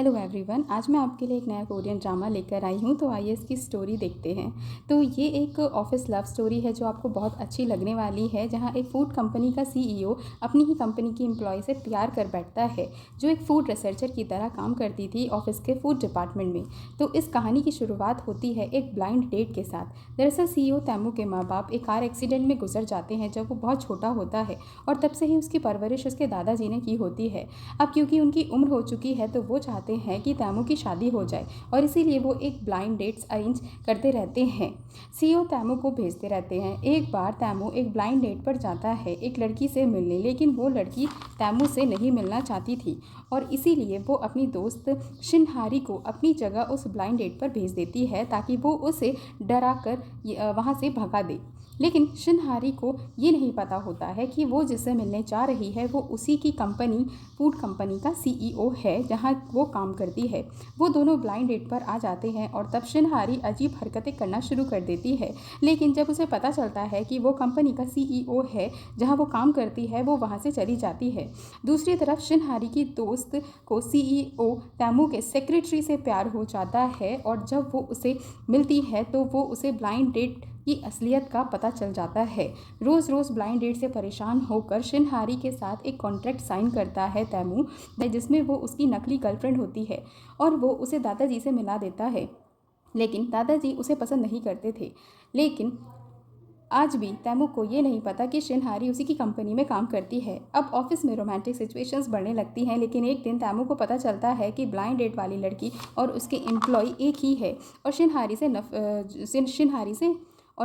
Hello everyone, आज मैं आपके लिए एक नया कोरियन ड्रामा लेकर आई हूँ। तो आइए इसकी स्टोरी देखते हैं। तो ये एक ऑफिस लव स्टोरी है जो आपको बहुत अच्छी लगने वाली है, जहाँ एक फूड कंपनी का सीईओ अपनी ही कंपनी की एम्प्लॉय से प्यार कर बैठता है, जो एक फूड रिसर्चर की तरह काम करती थी ऑफिस के फूड डिपार्टमेंट में। तो इस कहानी की शुरुआत होती है एक ब्लाइंड डेट के साथ। दरअसल सीईओ तैमू के माँ बाप एक कार एक्सीडेंट में गुजर जाते हैं जब वो बहुत छोटा होता है, और तब से ही उसकी परवरिश उसके दादाजी ने की होती है। अब क्योंकि उनकी उम्र हो चुकी है तो वो चाहते हैं कि तैमू की शादी हो जाए, और इसीलिए वो एक ब्लाइंड डेट्स अरेंज करते रहते हैं। सीईओ तैमू को भेजते रहते हैं। एक बार तैमू एक ब्लाइंड डेट पर जाता है एक लड़की से मिलने, लेकिन वो लड़की तैमू से नहीं मिलना चाहती थी, और इसीलिए वो अपनी दोस्त शिनहारी को अपनी जगह उस ब्लाइंड डेट पर भेज देती है ताकि वो उसे डरा कर वहाँ से भगा दे। लेकिन शिनहारी को ये नहीं पता होता है कि वो जिससे मिलने जा रही है वो उसी की कंपनी, फूड कंपनी का सीईओ है जहाँ वो काम करती है। वो दोनों ब्लाइंड डेट पर आ जाते हैं और तब शिनहारी अजीब हरकतें करना शुरू कर देती है। लेकिन जब उसे पता चलता है कि वो कंपनी का सीईओ है जहाँ वो काम करती है, वो वहाँ से चली जाती है। दूसरी तरफ शिनहारी की दोस्त को सीईओ तैमू के सेक्रेटरी से प्यार हो जाता है, और जब वो उसे मिलती है तो वो उसे ब्लाइंड डेट की असलियत का पता चल जाता है। रोज़ रोज़ ब्लाइंड डेट से परेशान होकर शिनहारी के साथ एक कॉन्ट्रैक्ट साइन करता है तैमू, जिसमें वो उसकी नकली गर्लफ्रेंड होती है, और वो उसे दादाजी से मिला देता है। लेकिन दादाजी उसे पसंद नहीं करते थे। लेकिन आज भी तैमू को ये नहीं पता कि शिनहारी उसी की कंपनी में काम करती है। अब ऑफिस में रोमांटिक सिचुएशंस बढ़ने लगती हैं, लेकिन एक दिन तैमू को पता चलता है कि ब्लाइंड डेट वाली लड़की और उसके एम्प्लॉय एक ही है, और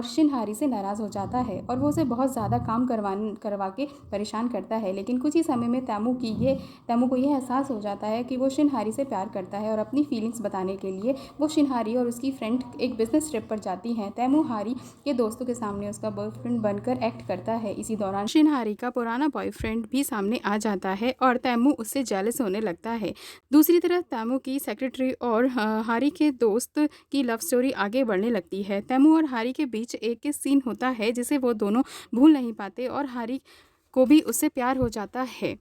शिनहारी से नाराज़ हो जाता है, और वो उसे बहुत ज़्यादा काम करवा के परेशान करता है। लेकिन कुछ ही समय में तैमू को यह एहसास हो जाता है कि वो शिनहारी से प्यार करता है, और अपनी फीलिंग्स बताने के लिए वो शिनहारी और उसकी फ्रेंड एक बिजनेस ट्रिप पर जाती हैं। तैमू हारी के दोस्तों के सामने उसका बॉयफ्रेंड बनकर एक्ट करता है। इसी दौरान शिनहारी का पुराना बॉयफ्रेंड भी सामने आ जाता है, और तैमू उससे जेलस होने लगता है। दूसरी तरफ तैमू की सेक्रेटरी और हारी के दोस्त की लव स्टोरी आगे बढ़ने लगती है। तैमू और हारी के बीच एक सीन होता है जिसे वो दोनों भूल नहीं पाते, और हारी को भी उससे प्यार हो जाता है,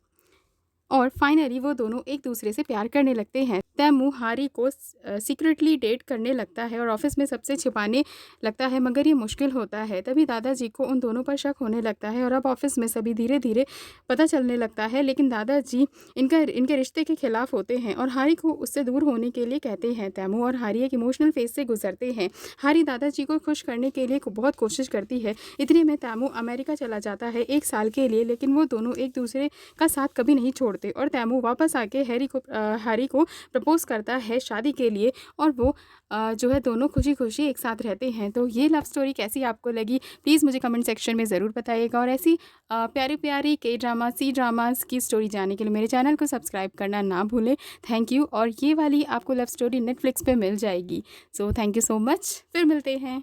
और फाइनली वो दोनों एक दूसरे से प्यार करने लगते हैं। तैमू हारी को सीक्रेटली डेट करने लगता है और ऑफिस में सबसे छिपाने लगता है, मगर ये मुश्किल होता है। तभी दादाजी को उन दोनों पर शक होने लगता है, और अब ऑफिस में सभी धीरे धीरे पता चलने लगता है। लेकिन दादाजी इनके रिश्ते के खिलाफ होते हैं और हारी को उससे दूर होने के लिए कहते हैं। तैमू और हारी एक इमोशनल फेज से गुजरते हैं। हारी दादाजी को खुश करने के लिए बहुत कोशिश करती है। इतने में तैमू अमेरिका चला जाता है 1 साल के लिए, लेकिन वो दोनों एक दूसरे का साथ कभी नहीं छोड़ते, और तैमू वापस आके हारी को प्रपोज करता है शादी के लिए, और वो जो है दोनों खुशी खुशी एक साथ रहते हैं। तो ये लव स्टोरी कैसी आपको लगी, प्लीज़ मुझे कमेंट सेक्शन में ज़रूर बताइएगा, और ऐसी प्यारी प्यारी के ड्रामा सी ड्रामास की स्टोरी जानने के लिए मेरे चैनल को सब्सक्राइब करना ना भूलें। Thank you. और ये वाली आपको लव स्टोरी नेटफ्लिक्स पे मिल जाएगी। So thank you so much. फिर मिलते हैं।